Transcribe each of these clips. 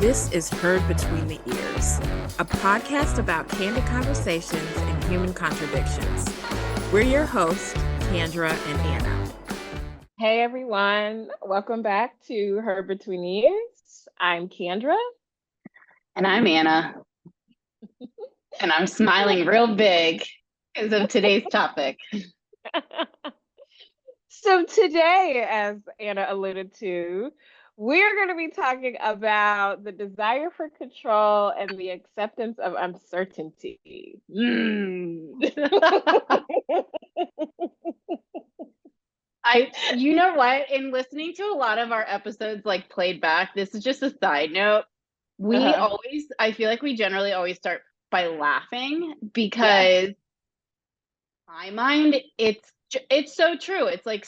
This is Heard Between the Ears, a podcast about candid conversations and human contradictions. We're your hosts, Kendra and Anna. Hey everyone, welcome back to Heard Between the Ears. I'm Kendra. And I'm Anna. And I'm smiling real big because of today's topic. So today, as Anna alluded to, we're going to be talking about the desire for control and the acceptance of uncertainty. You know what? In listening to a lot of our episodes like played back, this is just a side note. I feel like we generally always start by laughing because my mind, it's so true. It's like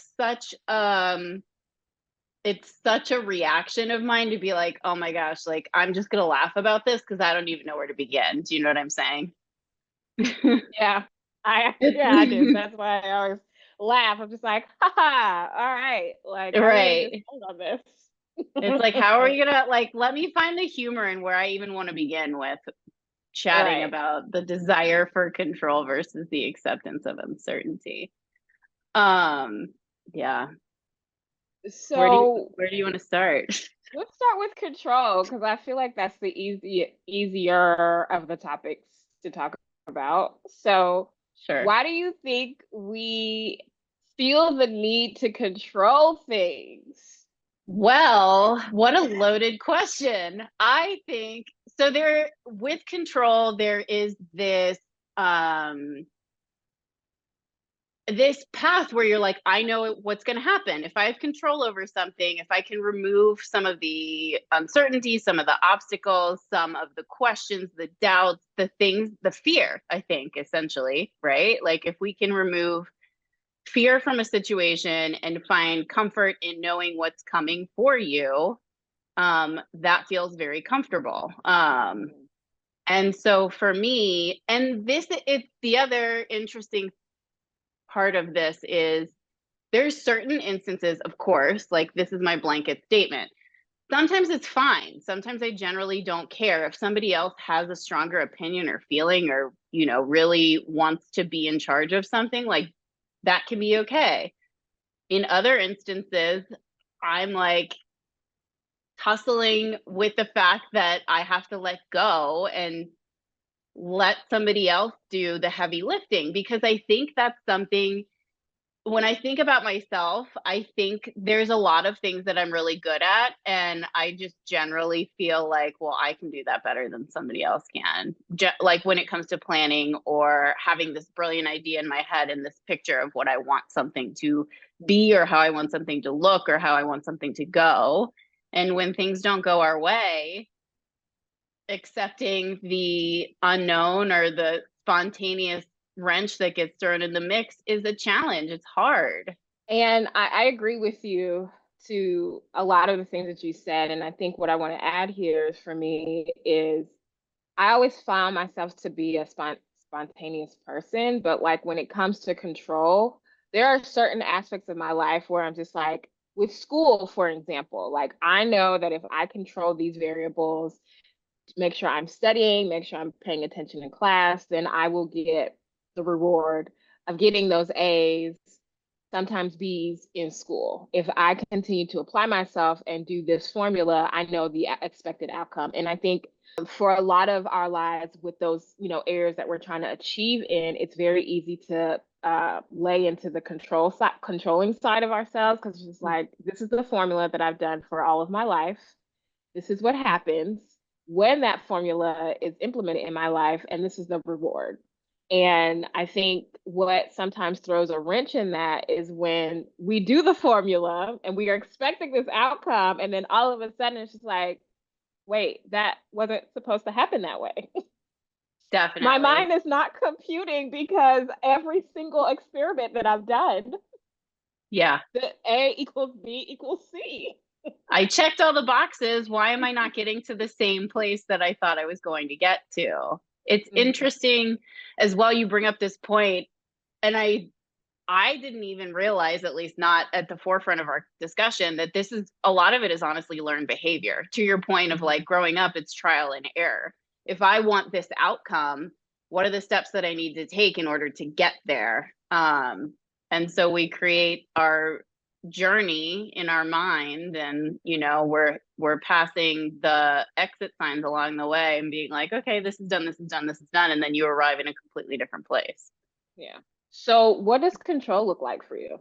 it's such a reaction of mine to be like, oh my gosh, like I'm just gonna laugh about this because I don't even know where to begin. Do you know what I'm saying? Yeah, I do. That's why I always laugh. I'm just like, haha, all right. Like, right. On this. It's like, how are you gonna let me find the humor in where I even want to begin with chatting about the desire for control versus the acceptance of uncertainty. Yeah. So where do you want to start? Let's start with control because I feel like that's the easier of the topics to talk about. So sure. Why do you think we feel the need to control things? Well, what a loaded question. I think so with control, there is this this path where you're like, I know what's going to happen. If I have control over something, if I can remove some of the uncertainty, some of the obstacles, some of the questions, the doubts, the things, the fear, I think, essentially, right? Like if we can remove fear from a situation and find comfort in knowing what's coming for you, that feels very comfortable. And so for me, and it's the other interesting part of this is there's certain instances, of course, like this is my blanket statement. Sometimes it's fine. Sometimes I generally don't care. If somebody else has a stronger opinion or feeling or, really wants to be in charge of something, like that can be okay. In other instances, I'm like tussling with the fact that I have to let go and let somebody else do the heavy lifting, because I think that's something, when I think about myself, I think there's a lot of things that I'm really good at. And I just generally feel like, well, I can do that better than somebody else can. Like when it comes to planning or having this brilliant idea in my head and this picture of what I want something to be or how I want something to look or how I want something to go. And when things don't go our way, accepting the unknown or the spontaneous wrench that gets thrown in the mix is a challenge. It's hard. And I agree with you to a lot of the things that you said. And I think what I want to add here is, for me, is I always found myself to be a spontaneous person, but like when it comes to control, there are certain aspects of my life where I'm just like, with school, for example, like I know that if I control these variables, make sure I'm studying, make sure I'm paying attention in class, then I will get the reward of getting those A's, sometimes B's in school. If I continue to apply myself and do this formula, I know the expected outcome. And I think for a lot of our lives with those, areas that we're trying to achieve in, it's very easy to lay into the controlling side of ourselves, because it's like, this is the formula that I've done for all of my life. This is what happens when that formula is implemented in my life, and this is the reward. And I think what sometimes throws a wrench in that is when we do the formula and we are expecting this outcome, and then all of a sudden it's just like, wait, that wasn't supposed to happen that way. Definitely. My mind is not computing, because every single experiment that I've done, the A equals B equals C. I checked all the boxes. Why am I not getting to the same place that I thought I was going to get to? It's interesting as well. You bring up this point, and I I didn't even realize, at least not at the forefront of our discussion, that this is a lot of it is honestly learned behavior. To your point of like growing up, it's trial and error. If I want this outcome, what are the steps that I need to take in order to get there? And so we create our journey in our mind, and we're passing the exit signs along the way and being like, okay, this is done, this is done, this is done, and then you arrive in a completely different place. Yeah. So what does control look like for you?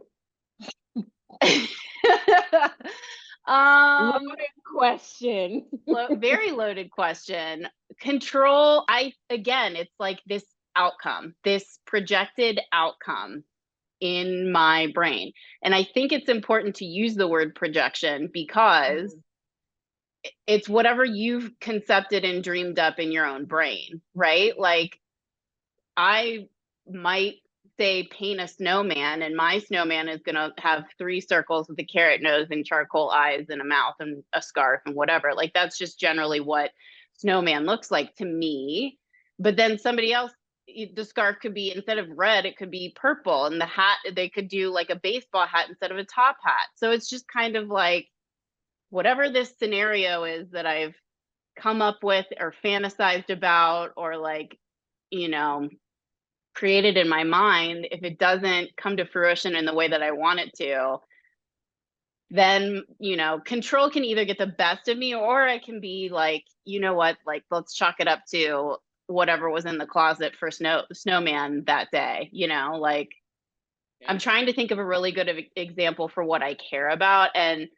Loaded question. Very loaded question. Control, it's like this outcome, this projected outcome in my brain. And I think it's important to use the word projection because it's whatever you've concepted and dreamed up in your own brain, right? Like I might say paint a snowman, and my snowman is going to have 3 circles with a carrot nose and charcoal eyes and a mouth and a scarf and whatever. Like that's just generally what snowman looks like to me. But then somebody else, the scarf could be, instead of red, it could be purple, and the hat, they could do like a baseball hat instead of a top hat. So it's just kind of like whatever this scenario is that I've come up with or fantasized about, or like, created in my mind, if it doesn't come to fruition in the way that I want it to, then, control can either get the best of me, or I can be like, you know what, like, let's chalk it up to whatever was in the closet for snowman that day, like, I'm trying to think of a really good example for what I care about. And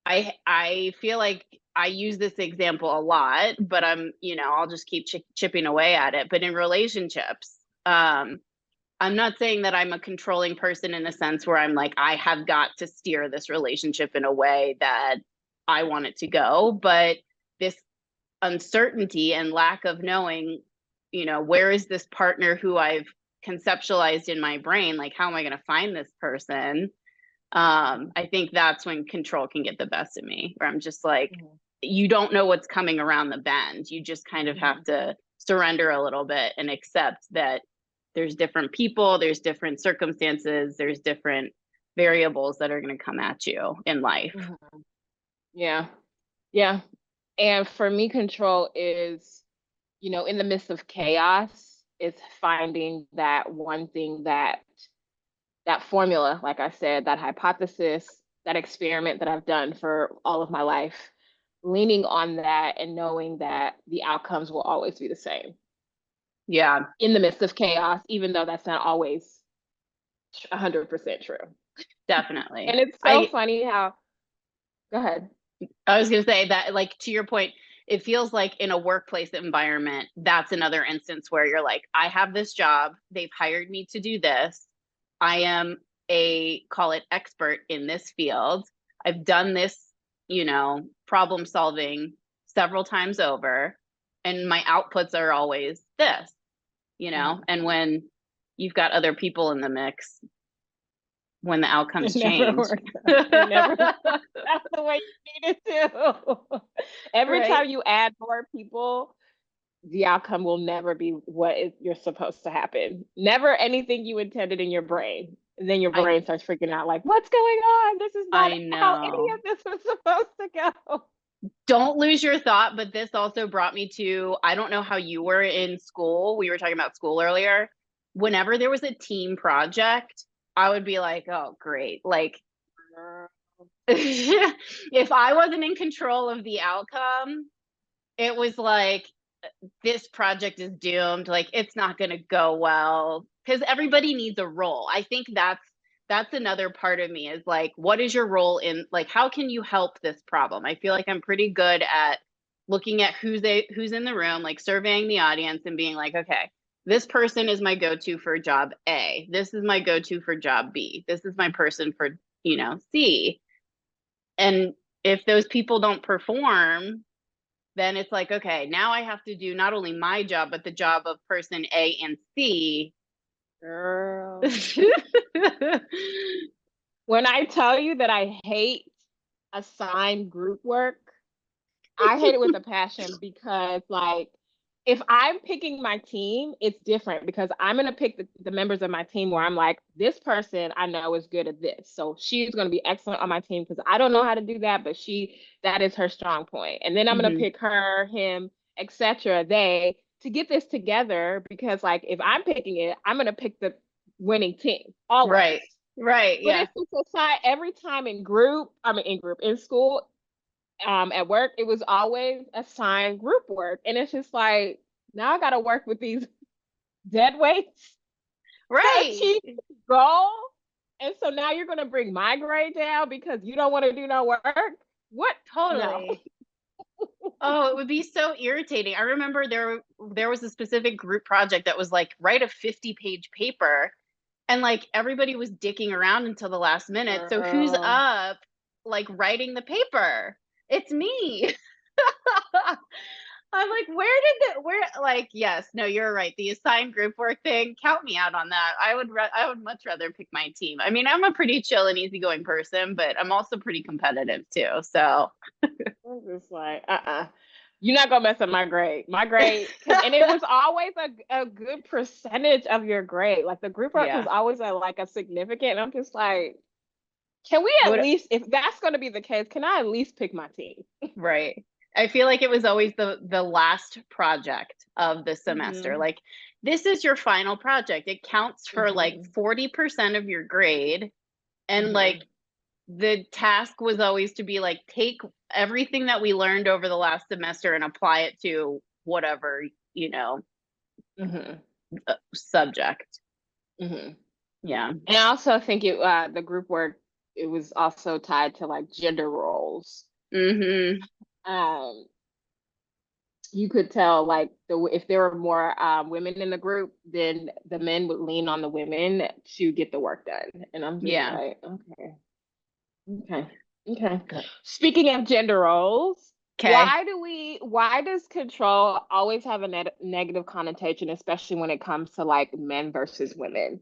I feel like I use this example a lot, but I'll just keep chipping away at it. But in relationships, I'm not saying that I'm a controlling person in a sense where I'm like, I have got to steer this relationship in a way that I want it to go. But this uncertainty and lack of knowing, where is this partner who I've conceptualized in my brain? Like, how am I going to find this person? I think that's when control can get the best of me, where I'm just like, you don't know what's coming around the bend. You just kind of have to surrender a little bit and accept that there's different people, there's different circumstances, there's different variables that are going to come at you in life. Yeah. Yeah. And for me, control is, in the midst of chaos, it's finding that one thing, that formula, like I said, that hypothesis, that experiment that I've done for all of my life, leaning on that and knowing that the outcomes will always be the same. Yeah. In the midst of chaos, even though that's not always 100% true. Definitely. And it's so funny how, go ahead. I was going to say that, like, to your point, it feels like in a workplace environment, that's another instance where you're like, I have this job, they've hired me to do this. I am call it expert in this field. I've done this, problem solving several times over, and my outputs are always this, and when you've got other people in the mix, when the outcomes change. That's the way you need it to. Every time you add more people, the outcome will never be what you're supposed to happen. Never anything you intended in your brain. And then your brain starts freaking out like, what's going on? This is not how any of this was supposed to go. Don't lose your thought, but this also brought me to, I don't know how you were in school. We were talking about school earlier. Whenever there was a team project, I would be like, oh, great. Like, if I wasn't in control of the outcome, it was like, this project is doomed. Like, it's not going to go well, because everybody needs a role. I think that's another part of me, is like, what is your role in, like, how can you help this problem? I feel like I'm pretty good at looking at who's in the room, like surveying the audience and being like, okay, this person is my go-to for job A. This is my go-to for job B. This is my person for, C. And if those people don't perform, then it's like, okay, now I have to do not only my job, but the job of person A and C. Girl. When I tell you that I hate assigned group work, I hate it with a passion, because, like, if I'm picking my team, it's different because I'm going to pick the members of my team where I'm like, this person I know is good at this. So she's going to be excellent on my team because I don't know how to do that, but that is her strong point. And then I'm going to pick her, him, etc. they to get this together because like if I'm picking it, I'm going to pick the winning team always. Right. But Yeah. if it's assigned every time in school, at work, it was always assigned group work. And it's just like, now I got to work with these dead weights to Right. achieve the goal. And so now you're going to bring my grade down because you don't want to do no work. What? Totally. Oh, it would be so irritating. I remember there was a specific group project that was like write a 50-page paper, and like everybody was dicking around until the last minute. So who's up like writing the paper? It's me. I'm like, yes, no, you're right. The assigned group work thing, count me out on that. I would much rather pick my team. I mean, I'm a pretty chill and easygoing person, but I'm also pretty competitive too. So I'm just like, you're not gonna mess up my grade. My grade, and it was always a good percentage of your grade. Like the group work was always a significant. And I'm just like, can we at least, if that's going to be the case, can I at least pick my team? Right. I feel like it was always the last project of the semester. Like, this is your final project. It counts for like 40% of your grade. And like the task was always to be like, take everything that we learned over the last semester and apply it to whatever, subject. Yeah. And I also think the group work, it was also tied to like gender roles. You could tell like if there were more women in the group, then the men would lean on the women to get the work done. And I'm just like, okay. Speaking of gender roles, why does control always have a negative connotation, especially when it comes to like men versus women?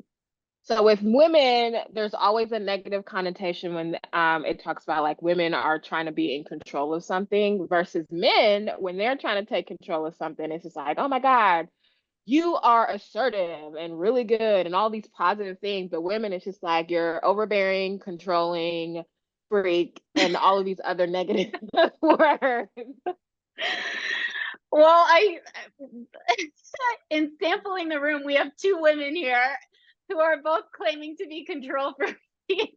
So with women, there's always a negative connotation when it talks about like women are trying to be in control of something versus men when they're trying to take control of something. It's just like, oh my God, you are assertive and really good and all these positive things. But women, it's just like you're overbearing, controlling, freak, and all of these other negative words. Well, in sampling the room, we have two women here who are both claiming to be control freaks.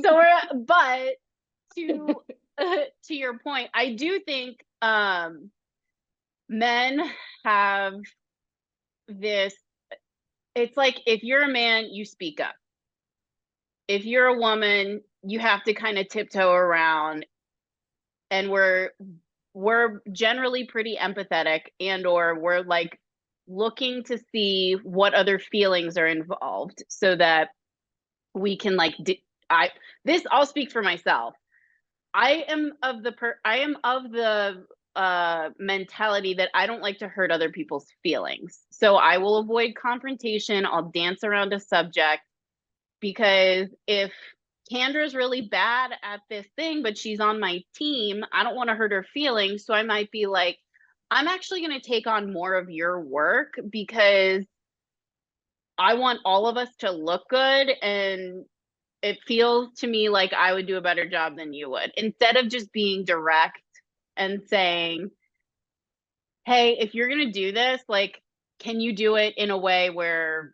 But to your point, I do think men have this. It's like if you're a man, you speak up. If you're a woman, you have to kind of tiptoe around. And we're generally pretty empathetic, or we're like looking to see what other feelings are involved so that we can like I'll speak for myself. I am of the mentality that I don't like to hurt other people's feelings. So I will avoid confrontation. I'll dance around a subject because if Candra's really bad at this thing, but she's on my team, I don't want to hurt her feelings. So I might be like, I'm actually going to take on more of your work because I want all of us to look good. And it feels to me like I would do a better job than you would, instead of just being direct and saying, hey, if you're going to do this, like, can you do it in a way where,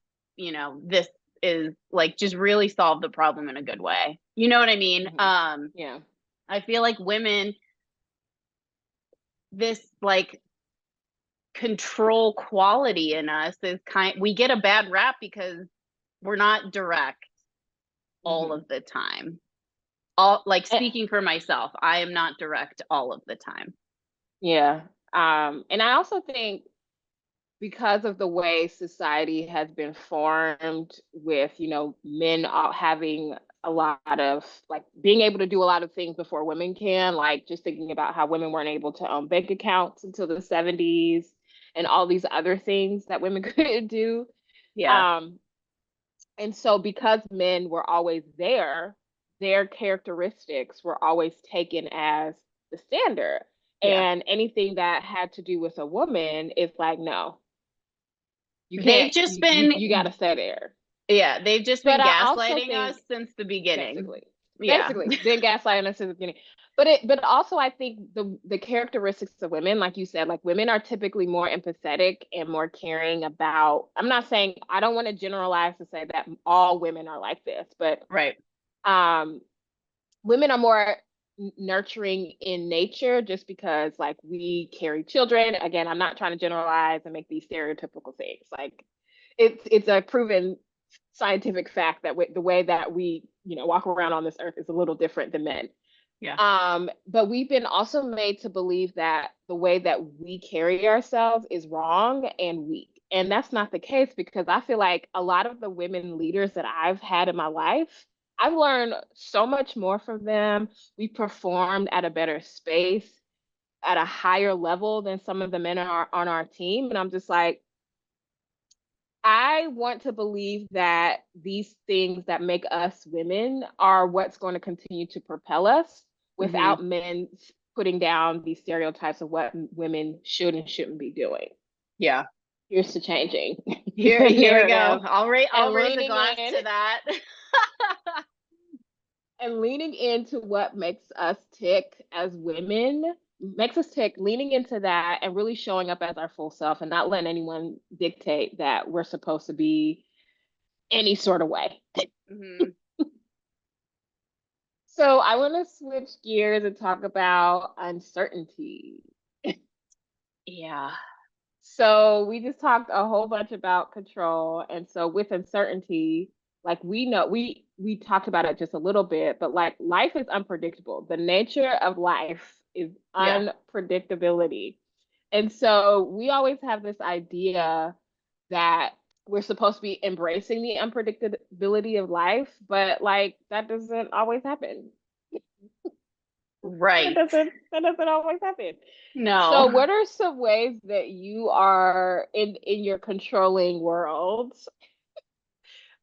this is like just really solve the problem in a good way. You know what I mean? Yeah. I feel like women, this like control quality in us is we get a bad rap because we're not direct all of the time. Speaking for myself, I am not direct all of the time. Yeah. And I also think because of the way society has been formed with, men having a lot of like being able to do a lot of things before women can, like just thinking about how women weren't able to own bank accounts until the 70s and all these other things that women couldn't do. Yeah. And so because men were always there, their characteristics were always taken as the standard. Yeah. And anything that had to do with a woman is like, no, you They've can't, just been, you got to stay there. yeah, they've just But been I also gaslighting us think, since the beginning. basically, Yeah. been gaslighting us in the beginning. But also I think the characteristics of women, like you said, like women are typically more empathetic and more caring about. I'm not saying, I don't want to generalize to say that all women are like this, but Right. women are more nurturing in nature, just because like we carry children. Again, I'm not trying to generalize and make these stereotypical things. Like it's a proven scientific fact that the way that we, walk around on this earth is a little different than men. Yeah. But we've been also made to believe that the way that we carry ourselves is wrong and weak. And that's not the case, because I feel like a lot of the women leaders that I've had in my life, I've learned so much more from them. We performed at a better space, at a higher level than some of the men are on our team. And I'm just like, I want to believe that these things that make us women are what's going to continue to propel us, Hmm. without men putting down these stereotypes of what women should and shouldn't be doing. Yeah. Here's to changing Here the we go. narrative I'll raise a leaning glass in to that. and leaning into what makes us tick as women, makes us tick, leaning into that and really showing up as our full self, and not letting anyone dictate that we're supposed to be any sort of way. Hmm. So I want to switch gears and talk about uncertainty. Yeah. So we just talked a whole bunch about control. And so with uncertainty, like we know, we talked about it just a little bit, but like life is unpredictable. The nature of life is Yeah. unpredictability. And so we always have this idea that we're supposed to be embracing the unpredictability of life, but like that doesn't always happen. Right. That doesn't always happen. So No. what are some ways that you are in your controlling world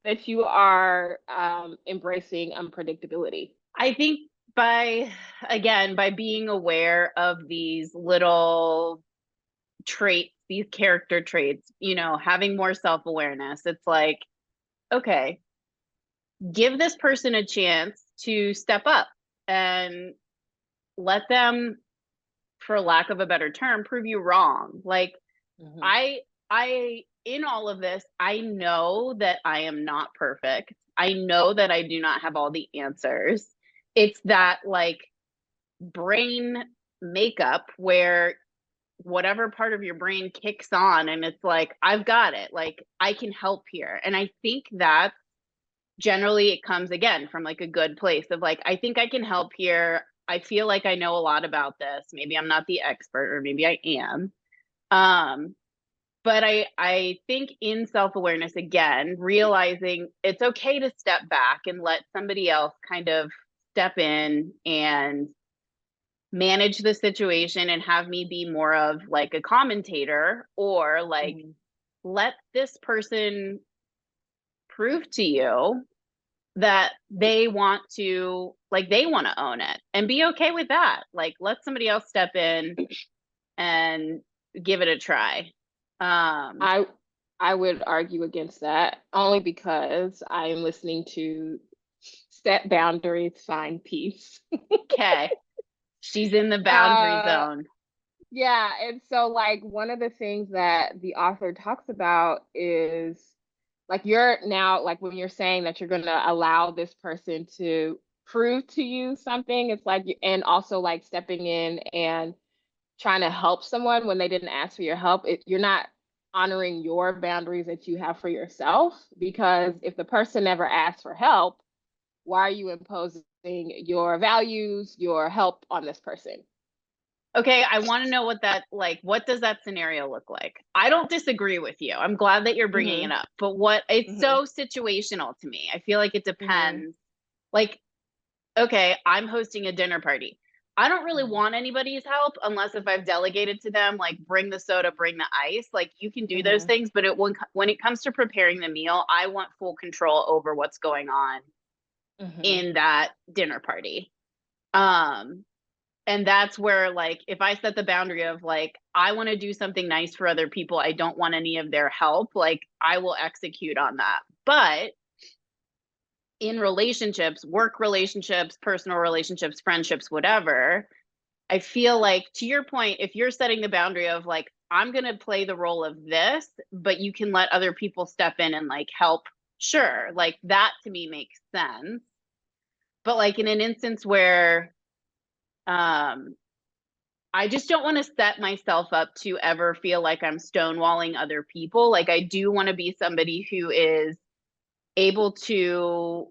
that you are embracing unpredictability? I think by being aware of these little traits, these character traits, having more self-awareness, it's like, okay, give this person a chance to step up and let them, for lack of a better term, prove you wrong. Like, Mhm. I in all of this, I know that I am not perfect. I know that I do not have all the answers. It's that like brain makeup where whatever part of your brain kicks on and it's like, I've got it. Like, I can help here. And I think that generally it comes again from like a good place of like, I think I can help here. I feel like I know a lot about this. Maybe I'm not the expert, or maybe I am. Um, but I think in self-awareness, again, realizing it's okay to step back and let somebody else kind of step in and manage the situation and have me be more of like a commentator, or like, Mhm. let this person prove to you that they want to, like, they want to own it, and be okay with that. Like, let somebody else step in and give it a try. I I would argue against that, only because I am listening to set boundaries, find peace. Okay, she's in the boundary uh zone. Yeah, and so like one of the things that the author talks about is like you're now like when you're saying that you're going to allow this person to prove to you something, it's like and also like stepping in and trying to help someone when they didn't ask for your help. You're not honoring your boundaries that you have for yourself, because if the person never asked for help, why are you imposing your values, your help on this person? Okay, I want to know what does that scenario look like? I don't disagree with you. I'm glad that you're bringing it Mhm. up. But what, it's Mhm. so situational to me. I feel like it Mhm. depends. Like, okay, I'm hosting a dinner party. I don't really Mhm. want anybody's help unless if I've delegated to them, like, bring the soda, bring the ice. Like, you can do those Mhm. things, but when it comes to preparing the meal, I want full control over what's going on Mhm. in that dinner party. Um And that's where, like, if I set the boundary of like, I want to do something nice for other people, I don't want any of their help, like I will execute on that. But in relationships, work relationships, personal relationships, friendships, whatever, I feel like, to your point, if you're setting the boundary of like, I'm going to play the role of this, but you can let other people step in and like help, sure, like that to me makes sense. But like in an instance where I just don't want to set myself up to ever feel like I'm stonewalling other people. Like I do want to be somebody who is able to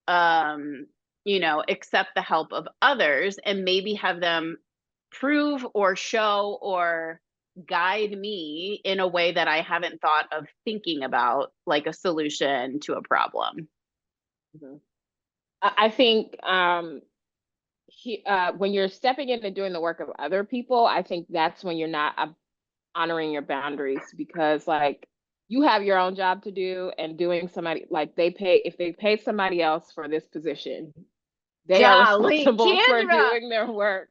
accept the help of others and maybe have them prove or show or guide me in a way that I haven't thought of thinking about, like a solution to a problem. Mhm. I think when you're stepping in and doing the work of other people, I think that's when you're not honoring your boundaries, because like you have your own job to do, and doing somebody like if they pay somebody else for this position, they are Golly, responsible for Kendra. doing their work.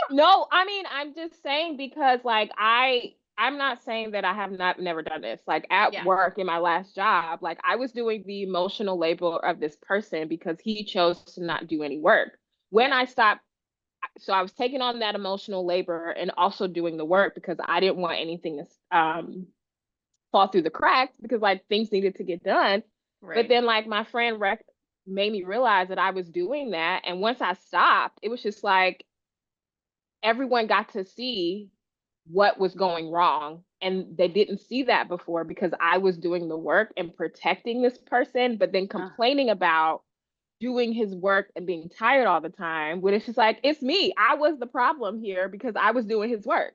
No, I mean, I'm just saying, because like I'm not saying that I have not never done this. Like at Yeah. work in my last job, like I was doing the emotional labor of this person because he chose to not do any work. When Yeah. I stopped, so I was taking on that emotional labor and also doing the work because I didn't want anything to fall through the cracks, because like things needed to get done. But Right. then like my friend made me realize that I was doing that, and once I stopped, it was just like everyone got to see what was going wrong, and they didn't see that before because I was doing the work and protecting this person, but then Uh, complaining about doing his work and being tired all the time, when it's just like, it's me, I was the problem here because I was doing his work.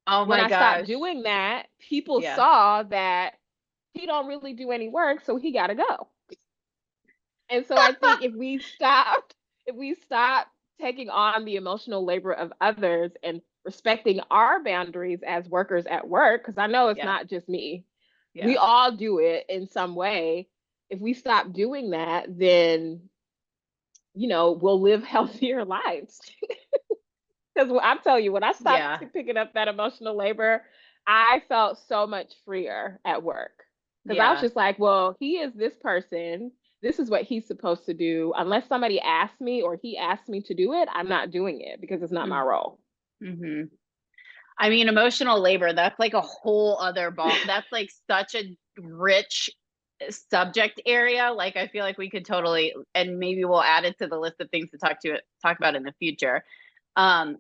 oh When my I stopped gosh. doing that, people Yeah. saw that he don't really do any work, so he got to go. And so I think if we stopped taking on the emotional labor of others and respecting our boundaries as workers at work, because I know it's Yeah. not just me, we Yeah. all do it in some way. If we stop doing that, then we'll live healthier lives. Because I'm telling you, when I stopped Yeah. picking up that emotional labor, I felt so much freer at work. Because I was Yeah. just like, well, he is this person. This is what he's supposed to do. Unless somebody asks me or he asks me to do it, I'm not doing it because it's not my role. Mm-hmm. I mean, emotional labor, that's like a whole other ball. That's like such a rich subject area. Like I feel like we could totally, and maybe we'll add it to the list of things to talk about in the future.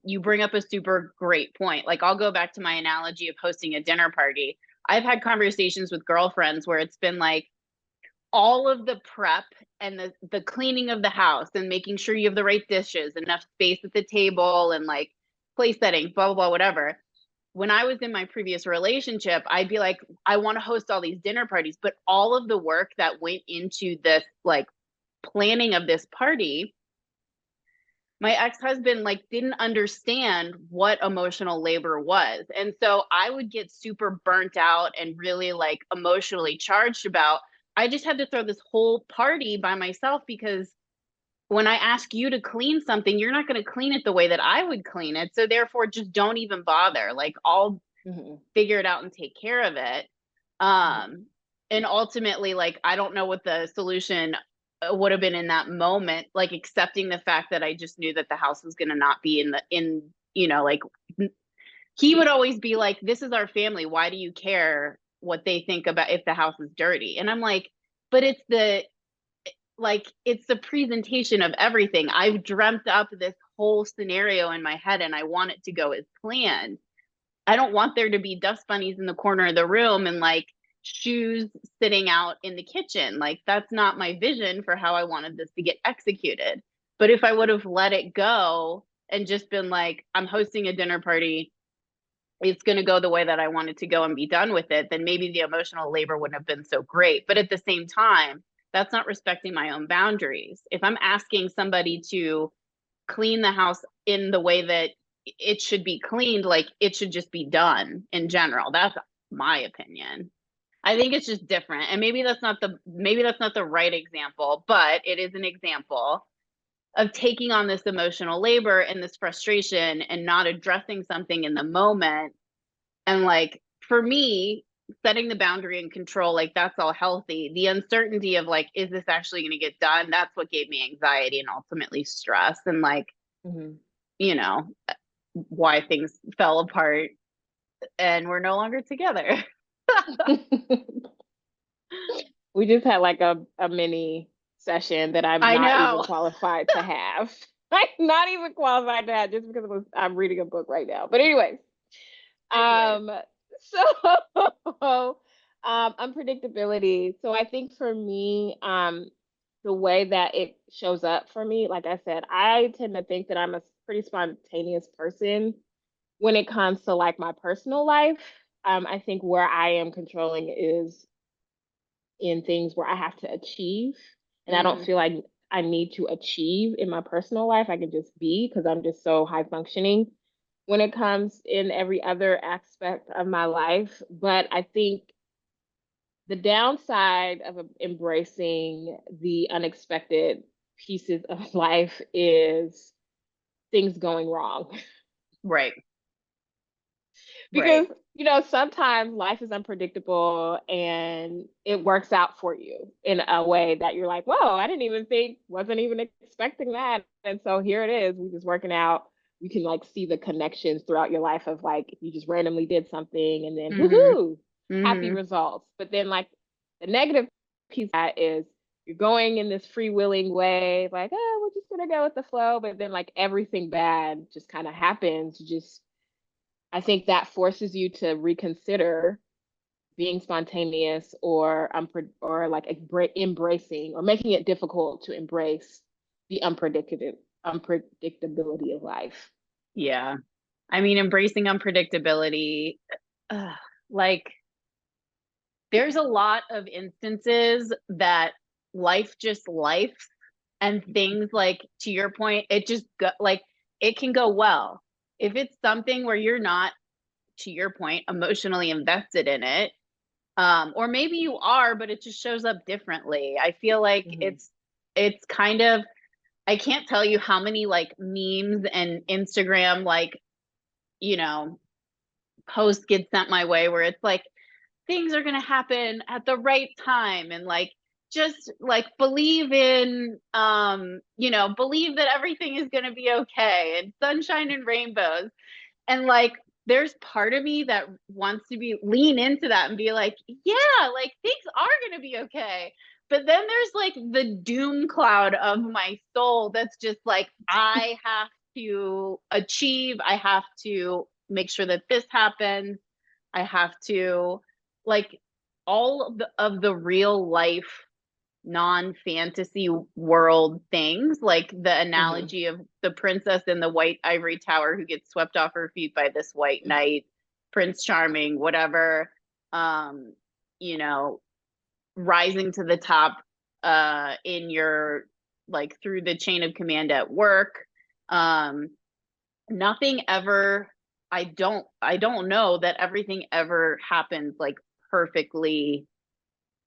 You bring up a super great point. Like I'll go back to my analogy of hosting a dinner party. I've had conversations with girlfriends where it's been like all of the prep and the cleaning of the house and making sure you have the right dishes, enough space at the table, and like place setting, blah blah blah, whatever. When I was in my previous relationship, I'd be like, I want to host all these dinner parties, but all of the work that went into this like planning of this party, my ex-husband like didn't understand what emotional labor was. And so I would get super burnt out and really like emotionally charged about, I just had to throw this whole party by myself because when I ask you to clean something, you're not going to clean it the way that I would clean it. So therefore just don't even bother. Like I'll Mm-hmm. figure it out and take care of it. And ultimately, like, I don't know what the solution would have been in that moment, like accepting the fact that I just knew that the house was going to not be like he would always be like, this is our family. Why do you care what they think about if the house is dirty? And I'm like, but it's the presentation of everything. I've dreamt up this whole scenario in my head and I want it to go as planned. I don't want there to be dust bunnies in the corner of the room and like shoes sitting out in the kitchen. Like that's not my vision for how I wanted this to get executed. But if I would have let it go and just been like, I'm hosting a dinner party, it's going to go the way that I want it to go and be done with it, then maybe the emotional labor wouldn't have been so great. But at the same time, that's not respecting my own boundaries. If I'm asking somebody to clean the house in the way that it should be cleaned, like it should just be done in general. That's my opinion. I think it's just different. And maybe that's not the right example, but it is an example. taking on this emotional labor and this frustration and not addressing something in the moment. And like, for me, setting the boundary and control, like that's all healthy. The uncertainty of like, is this actually going to get done? That's what gave me anxiety and ultimately stress, and like, you know, why things fell apart and we're no longer together. We just had like a mini session that I'm I not know. even qualified to have. I'm not even qualified to have just because I'm reading a book right now. But anyways, so unpredictability. So I think for me, the way that it shows up for me, like I said, I tend to think that I'm a pretty spontaneous person when it comes to like my personal life. I think where I am controlling is in things where I have to achieve, and I don't feel like I need to achieve in my personal life. I can just be, because I'm just so high functioning when it comes in every other aspect of my life. But I think the downside of embracing the unexpected pieces of life is things going wrong. Right. Because sometimes life is unpredictable and it works out for you in a way that you're like, whoa, I wasn't even expecting that. And so here it is, we just working out. You can like see the connections throughout your life of like, if you just randomly did something and then woohoo, happy results. But then like the negative piece of that is you're going in this freewheeling way, like, oh, we're just gonna go with the flow. But then like everything bad just kind of happens. I think that forces you to reconsider being spontaneous or like embracing or making it difficult to embrace the unpredictability of life. Yeah. I mean, embracing unpredictability, like there's a lot of instances that life just life, and things like, to your point, it just like it can go well. If it's something where you're not, to your point, emotionally invested in it, or maybe you are, but it just shows up differently. I feel like it's kind of, I can't tell you how many like memes and Instagram like, posts get sent my way where it's like things are going to happen at the right time, and like just like believe in believe that everything is going to be okay, and sunshine and rainbows. And like there's part of me that wants to lean into that and be like, yeah, like things are going to be okay. But then there's like the doom cloud of my soul that's just like, I have to achieve, I have to make sure that this happens, I have to, like, all of the real life non-fantasy world things, like the analogy of the princess in the white ivory tower who gets swept off her feet by this white knight, Prince Charming, whatever, rising to the top in your, like, through the chain of command at work. Nothing ever, I don't know that everything ever happens like perfectly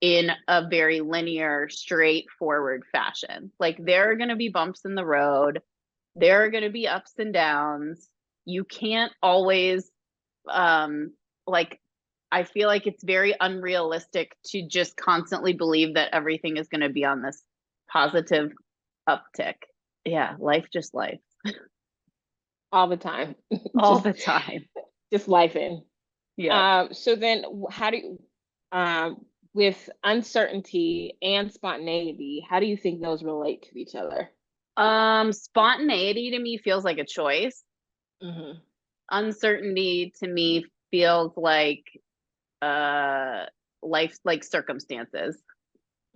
in a very linear, straightforward fashion. Like there are going to be bumps in the road. There are going to be ups and downs. You can't always, like, I feel like it's very unrealistic to just constantly believe that everything is going to be on this positive uptick. Yeah, life just life. All the time. All the time. Just life in. Yeah. So then how do you, with uncertainty and spontaneity, how do you think those relate to each other? Spontaneity to me feels like a choice. Uncertainty to me feels like life, like circumstances.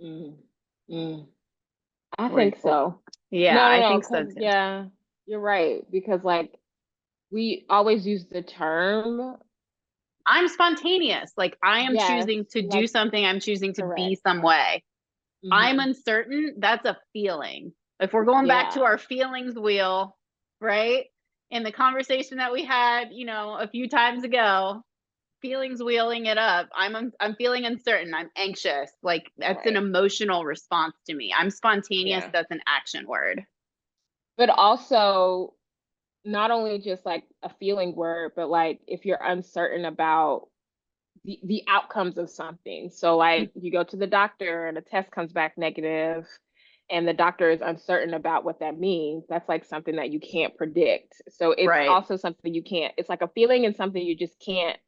I think so. Yeah, No, I think so too. yeah, you're right. Because like we always use the term, I'm spontaneous. Like I am choosing to do something. I'm choosing to be some way. I'm uncertain. That's a feeling. If we're going back to our feelings wheel, right? In the conversation that we had, a few times ago, feelings wheeling it up. I'm feeling uncertain. I'm anxious. Like that's an emotional response to me. I'm spontaneous. That's an action word. But also not only just like a feeling word, but like if you're uncertain about the outcomes of something. So like you go to the doctor and a test comes back negative and the doctor is uncertain about what that means. That's like something that you can't predict. So it's Right. also something you can't, it's like a feeling and something you just can't,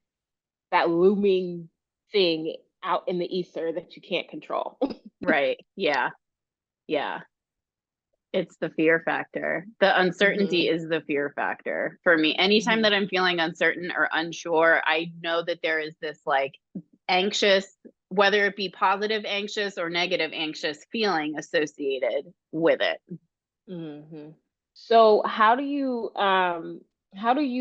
that looming thing out in the ether that you can't control. Right. Yeah. Yeah. It's the fear factor. The uncertainty Hmm. is the fear factor for me. Anytime Hmm. that I'm feeling uncertain or unsure, I know that there is this like anxious, whether it be positive anxious or negative anxious feeling associated with it. Hmm. So how do you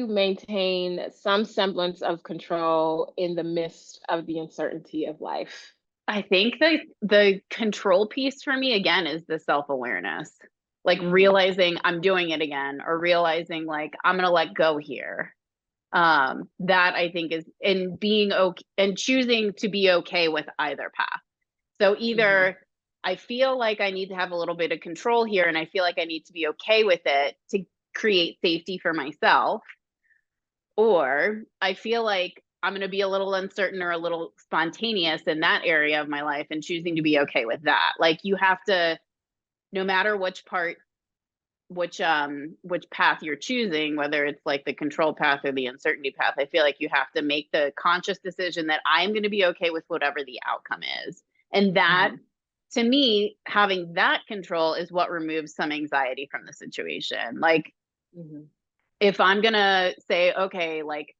maintain some semblance of control in the midst of the uncertainty of life? I think the control piece for me again is the self-awareness. Like Hmm. realizing I'm doing it again or realizing like I'm going to let go here. That I think is in being okay and choosing to be okay with either path. So Hmm. either I feel like I need to have a little bit of control here and I feel like I need to be okay with it to create safety for myself, or I feel like I'm going to be a little uncertain or a little spontaneous in that area of my life and choosing to be okay with that. Like you have to, no matter which path you're choosing, whether it's like the control path or the uncertainty path, I feel like you have to make the conscious decision that I'm going to be okay with whatever the outcome is. And that, Hmm. to me, having that control is what removes some anxiety from the situation. Like Hmm. if I'm going to say, okay, like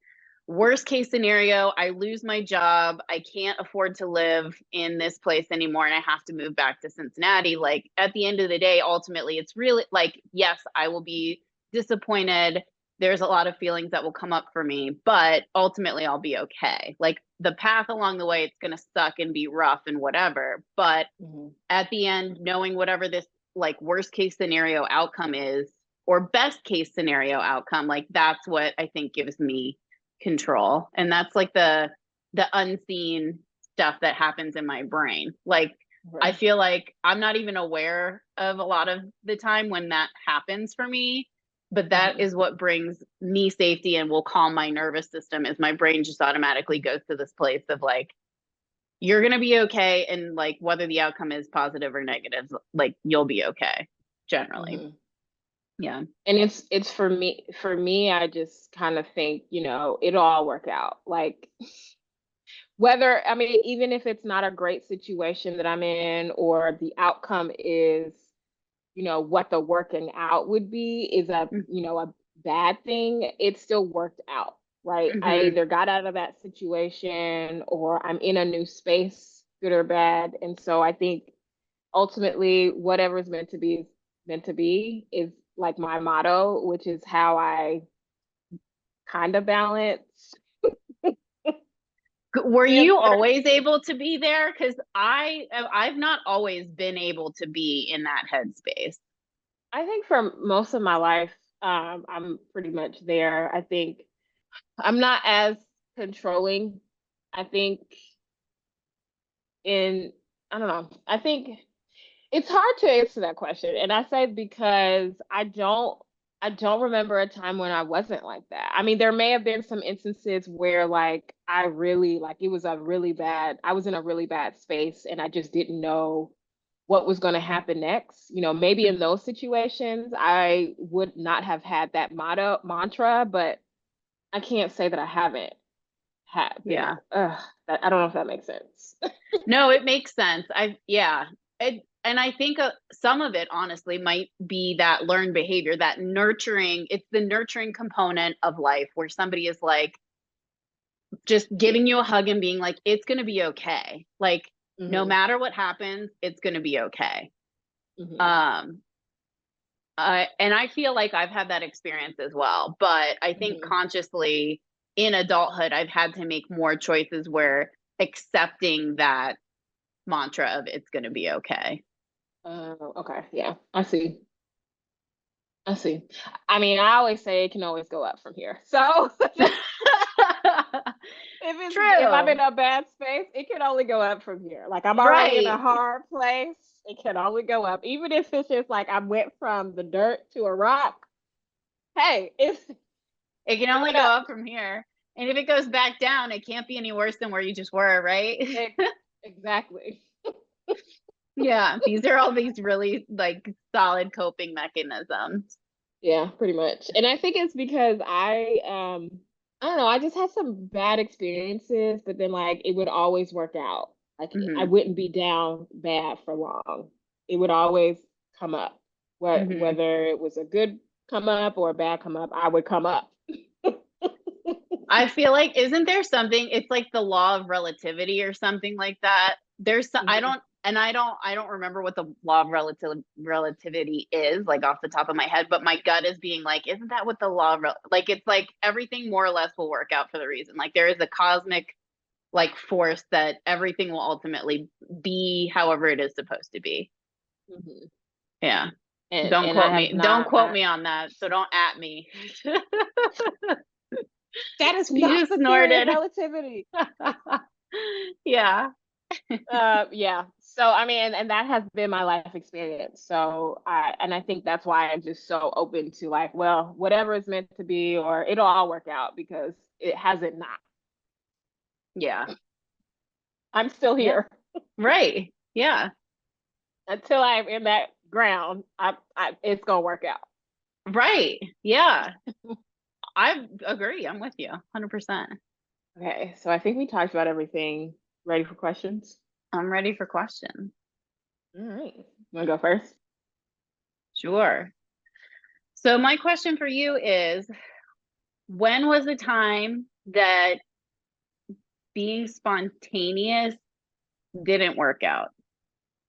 worst case scenario, I lose my job, I can't afford to live in this place anymore and I have to move back to Cincinnati, like at the end of the day, ultimately it's really like, yes, I will be disappointed, there's a lot of feelings that will come up for me, but ultimately I'll be okay. Like the path along the way, it's going to suck and be rough and whatever, but Hmm. at the end, knowing whatever this like worst case scenario outcome is or best case scenario outcome, like that's what I think gives me control. And that's like the unseen stuff that happens in my brain. Like I Right. feel like I'm not even aware of a lot of the time when that happens for me, but that Hmm. is what brings me safety and will calm my nervous system is my brain just automatically goes to this place of like you're going to be okay, and like whether the outcome is positive or negative, like you'll be okay generally. Hmm. Yeah. And it's for me, I just kind of think, it'll all work out. Like whether, I mean, even if it's not a great situation that I'm in, or the outcome is, what the working out would be is a bad thing, it still worked out, right? I Mm-hmm. either got out of that situation or I'm in a new space, good or bad. And so I think ultimately whatever's meant to be is meant to be is like my motto, which is how I kind of balance. Were The you uncertainty. always able to be there? Because I've not always been able to be in that headspace. I think for most of my life, I'm pretty much there. I think I'm not as controlling. I think in, I don't know. I think it's hard to answer that question. And I say because I don't remember a time when I wasn't like that. I mean, there may have been some instances where like I really like it was a really bad, I was in a really bad space and I just didn't know what was going to happen next. Maybe in those situations I would not have had that mantra, but I can't say that I haven't had been. Yeah. I don't know if that makes sense. No, it makes sense. Yeah. And I think some of it honestly might be that learned behavior, that nurturing, it's the nurturing component of life where somebody is like, just giving you a hug and being like, it's going to be okay. Like, no Hmm. matter what happens, it's going to be okay. Hmm. Um, and I feel like I've had that experience as well. But I think Hmm. consciously in adulthood, I've had to make more choices where accepting that mantra of it's going to be okay. Okay. Yeah, I see. I see. I mean, I always say it can always go up from here. So if I'm in True. a bad space, it can only go up from here. Like I'm already in a Right. hard place. It can only go up. Even if it's just like I went from the dirt to a rock, hey, It can only going go up. up from here. And if it goes back down, it can't be any worse than where you just were, right? Exactly. Yeah, these are all these really like solid coping mechanisms. Yeah, pretty much. And I think it's because I don't know, I just had some bad experiences, but then like it would always work out. Like I Hmm. wouldn't be down bad for long. It would always come up. Hmm. Whether it was a good come up or a bad come up, I would come up. I feel like, isn't there something, it's like the law of relativity or something like that. There's some, Mhm. I don't remember what the law of relativity is like off the top of my head, but my gut is being like, isn't that what the law of, like, it's like everything more or less will work out for the reason. Like there is a cosmic like force that everything will ultimately be however it is supposed to be. Mhm. Yeah. And I have Don't not quote me on that. So don't at me. that is You not just the theory of snorted. relativity. Yeah. Yeah. So I mean, and that has been my life experience. So I think that's why I'm just so open to like, well, whatever is meant to be, or it'll all work out because it hasn't not. Yeah. I'm still Yeah. here Right. Yeah. until I'm in that ground. It's gonna work out. Right. Yeah. I agree. I'm with you 100%. Okay. So I think we talked about everything. Ready for questions? I'm ready for questions. All right. You wanna go first? Sure. So my question for you is, when was the time that being spontaneous didn't work out?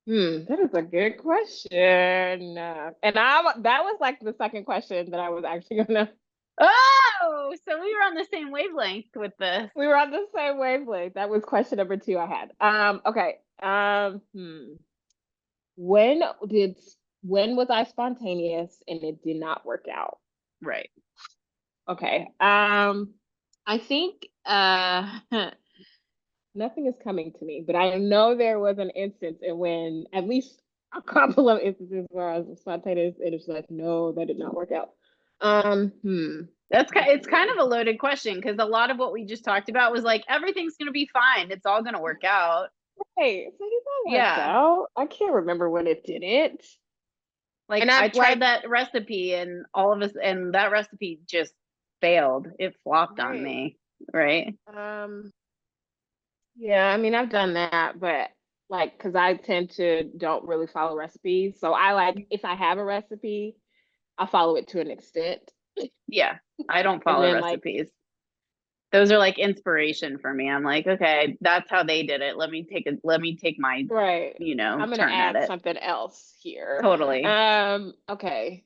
That is a good question. That was like the second question that I was actually gonna. Oh, so we were on the same wavelength with this. We were on the same wavelength. That was question number two I had. Okay. When did when was I spontaneous and it did not work out? Right. Okay. I think nothing is coming to me, but I know there was an instance in when at least a couple of instances where I was spontaneous and it's like, no, that did not work out. It's kind of a loaded question because a lot of what we just talked about was like everything's gonna be fine. It's all gonna work out. Hey, so that worked Yeah. out. I can't remember when it didn't. Like And I I tried like that recipe and all of us and that recipe just failed. It flopped on right. me. Right. Yeah, I mean I've done that, but like because I tend to don't really follow recipes. So I like if I have a recipe, I follow it to an extent. Yeah. I don't And follow then like recipes. Those are like inspiration for me. I'm like, okay, that's how they did it. Let me take my, right, I'm gonna turn at add it. something else here. Totally. Okay.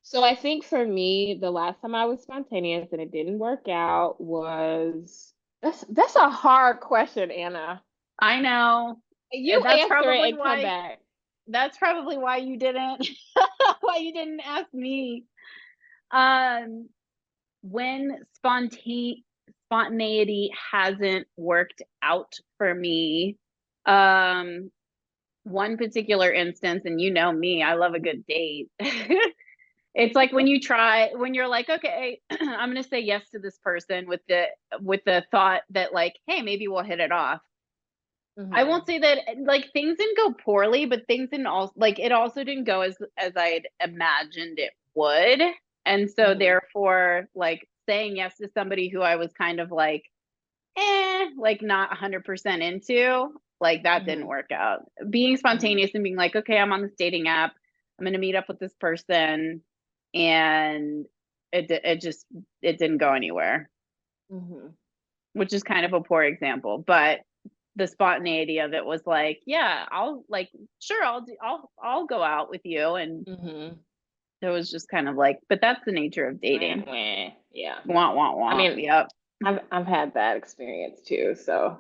So I think for me, the last time I was spontaneous and it didn't work out was that's a hard question, Anna. I know. You That's answer it probably and come why back. you didn't why you didn't ask me. Um when spontaneity hasn't worked out for me, um one particular instance, and you know me, I love a good date. It's like when you're like, okay, I'm going to say yes to this person with the thought that like, hey, maybe we'll hit it off. I Hmm. won't say that like things didn't go poorly, but things didn't also like it also didn't go as I had imagined it would. And so Hmm. therefore, like saying yes to somebody who I was kind of like, like not 100% into, like that didn't Hmm. work out. Being Hmm. spontaneous and being like, okay, I'm on this dating app. I'm going to meet up with this person, and it didn't go anywhere, Hmm. which is kind of a poor example, but the spontaneity of it was like, yeah, I'll like, sure, I'll go out with you. And Hmm. it was just kind of like, but that's the nature of Wah, dating. wah. Yeah. Want, want, I want. mean, Yep. I've had that experience too, so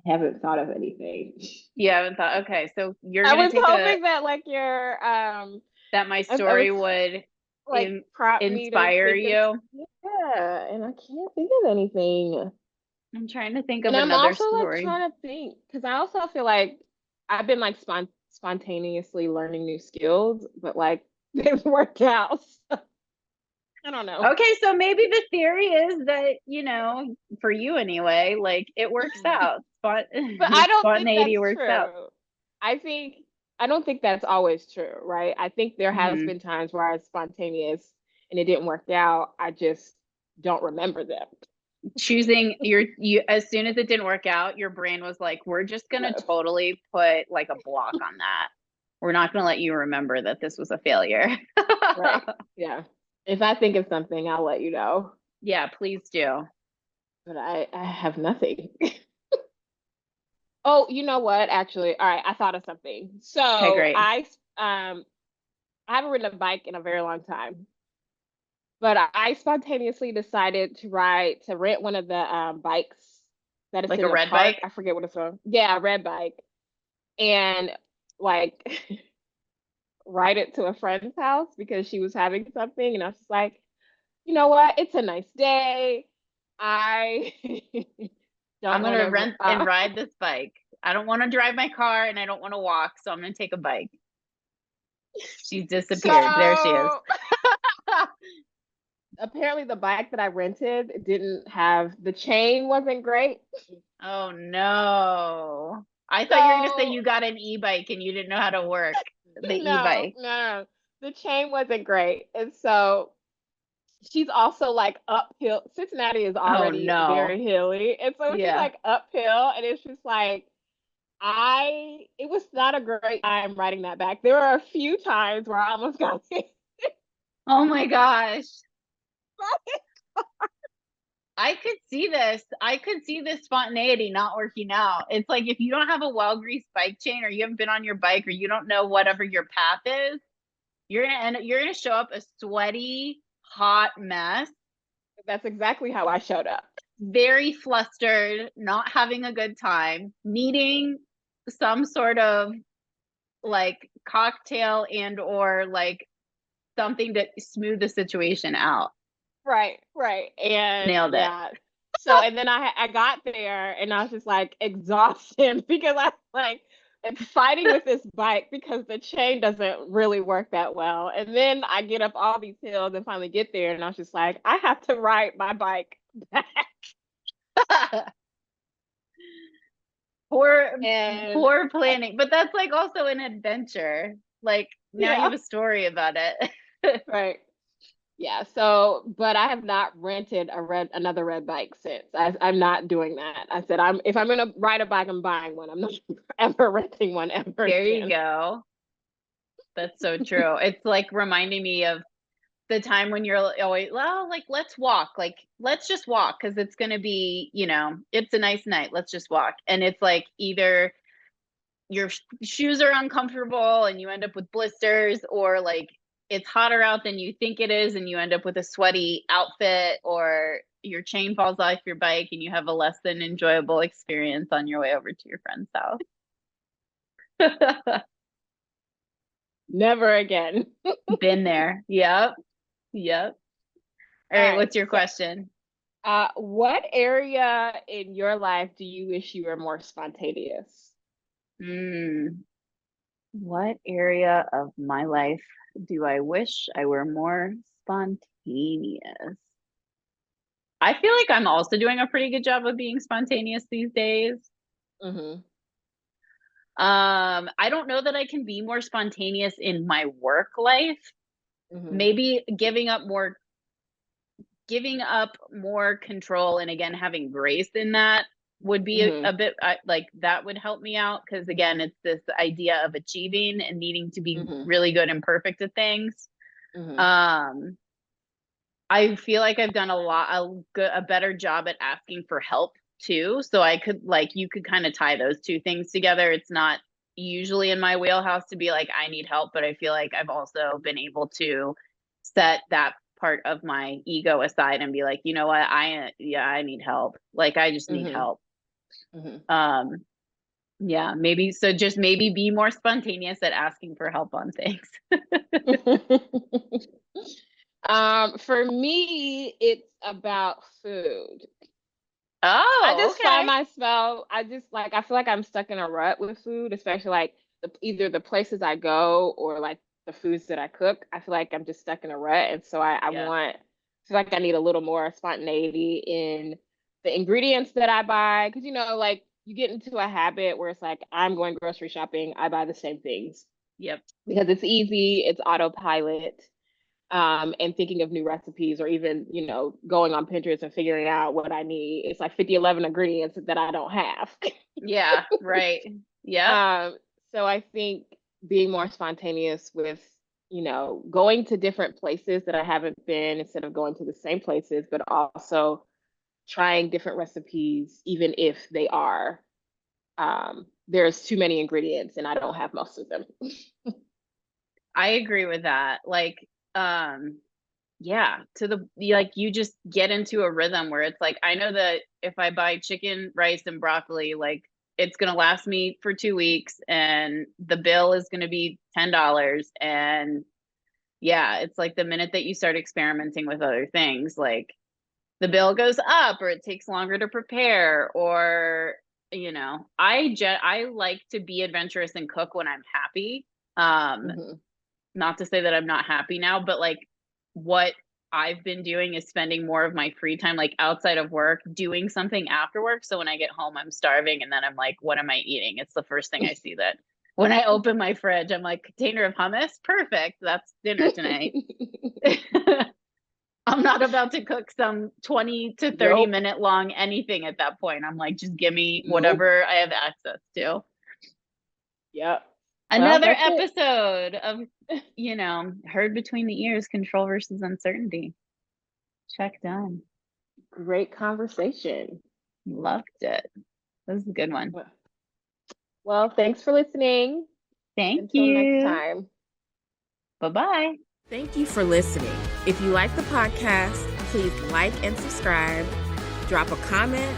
I haven't thought of anything. You haven't thought, okay, so you're I going was to take hoping that like your that my I was story would like prompt me to inspire think of you. yeah, and I can't think of anything. I'm trying to think of And I'm another also like story. trying to think because I also feel like I've been like spontaneously learning new skills, but like they've worked out. So, I don't know. Okay, so maybe the theory is that, for you anyway, like it works out. But I don't think Spontaneity that's works out. true. I don't think that's always true, right? I think there has Mhm. been times where I was spontaneous and it didn't work out. I just don't remember them. Choosing you as soon as it didn't work out, your brain was like, we're just gonna Yes. totally put like a block on that. We're not gonna let you remember that this was a failure. Right. Yeah. If I think of something, I'll let you know. Yeah, please do. But I have nothing. Oh, you know what? Actually, all right, I thought of something. So Okay, great. I haven't ridden a bike in a very long time, but I spontaneously decided to rent one of the bikes that is Like in a the red park. bike? I forget what it's called. Yeah, a red bike, and like ride it to a friend's house because she was having something, and I was just like, you know what? It's a nice day. I I'm don't want gonna to. rent and ride this bike. I don't want to drive my car and I don't want to walk, so I'm gonna take a bike. She's disappeared. There she is. So apparently the bike that I rented didn't have the chain wasn't great. Oh no. I thought you were gonna say So you got an e-bike and you didn't know how to work the no, e-bike. no, no. The chain wasn't great. And so she's also like uphill. Cincinnati is Oh already no. very hilly. And so she's Yeah. like uphill and it's just like it was not a great time riding that back. There were a few times where I almost got hit. Oh my gosh. I could see this. I could see this spontaneity not working out. It's like if you don't have a well-greased bike chain or you haven't been on your bike or you don't know whatever your path is, you're gonna show up a sweaty, hot mess, That's exactly how I showed up. very flustered, not having a good time, needing some sort of like cocktail and or like something to smooth the situation out. Right, right. And Nailed it. yeah. So and then I got there and I was just like exhausted because I like am fighting with this bike because the chain doesn't really work that well. And then I get up all these hills and finally get there and I was just like, I have to ride my bike back. poor And poor planning, but that's like also an adventure. Like now you yeah, have a story about it. right. Yeah, so but I have not rented another red bike since. I'm not doing that. I said if I'm gonna ride a bike, I'm buying one. I'm not ever renting one ever There you again. go. That's so true. It's like reminding me of the time when you're always, well, like let's walk, like let's just walk because it's gonna be, it's a nice night. Let's just walk. And it's like either your shoes are uncomfortable and you end up with blisters, or like it's hotter out than you think it is and you end up with a sweaty outfit, or your chain falls off your bike and you have a less than enjoyable experience on your way over to your friend's house. Never again. Been there. Yep. Yep. All All right, right. what's your So, question? what area in your life do you wish you were more spontaneous? What area of my life do I wish I were more spontaneous? I feel like I'm also doing a pretty good job of being spontaneous these days. Mm-hmm. I don't know that I can be more spontaneous in my work life. Mm-hmm. Maybe giving up more control and again having grace in that would be Mm-hmm. a bit like that would help me out, because again it's this idea of achieving and needing to be Mm-hmm. really good and perfect at things. Mm-hmm. I feel like I've done a better job at asking for help too, so I could like you could kind of tie those two things together. It's not usually in my wheelhouse to be like I need help, but I feel like I've also been able to set that part of my ego aside and be like, you know what, I need help, like I just need Mm-hmm. help. Mm-hmm. Yeah, maybe so, just maybe be more spontaneous at asking for help on things. For me, it's about food. I Oh, just find okay. myself, I feel like I'm stuck in a rut with food, especially like either the places I go or like the foods that I cook, I feel like I'm just stuck in a rut. And so I feel like I need a little more spontaneity in the ingredients that I buy. Cause like you get into a habit where it's like, I'm going grocery shopping, I buy the same things. Yep. Because it's easy, it's autopilot. And thinking of new recipes or even, going on Pinterest and figuring out what I need. It's like 50, 11 ingredients that I don't have. Yeah, right. Yeah. So I think being more spontaneous with, going to different places that I haven't been instead of going to the same places, but also trying different recipes, even if they are, there's too many ingredients and I don't have most of them. I agree with that. Like, yeah, you just get into a rhythm where it's like, I know that if I buy chicken, rice, and broccoli, like it's going to last me for 2 weeks and the bill is going to be $10. And yeah, it's like the minute that you start experimenting with other things, like the bill goes up or it takes longer to prepare or, I like to be adventurous and cook when I'm happy. Not to say that I'm not happy now, but like what I've been doing is spending more of my free time, like outside of work, doing something after work. So when I get home, I'm starving. And then I'm like, what am I eating? It's the first thing I see that when I open my fridge, I'm like, container of hummus. Perfect. That's dinner tonight. I'm not about to cook some 20 to 30 minute long anything at that point. I'm like, just give me whatever I have access to. Yep. Another episode of, heard between the ears, control versus uncertainty. Check done. Great conversation. Loved it. That was a good one. Well, thanks for listening. Thank you. Until next time. Bye-bye. Thank you for listening. If you like the podcast, please like and subscribe, drop a comment,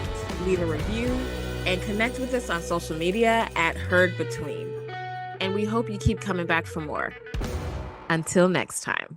leave a review, and connect with us on social media at Heard Between. And we hope you keep coming back for more. Until next time.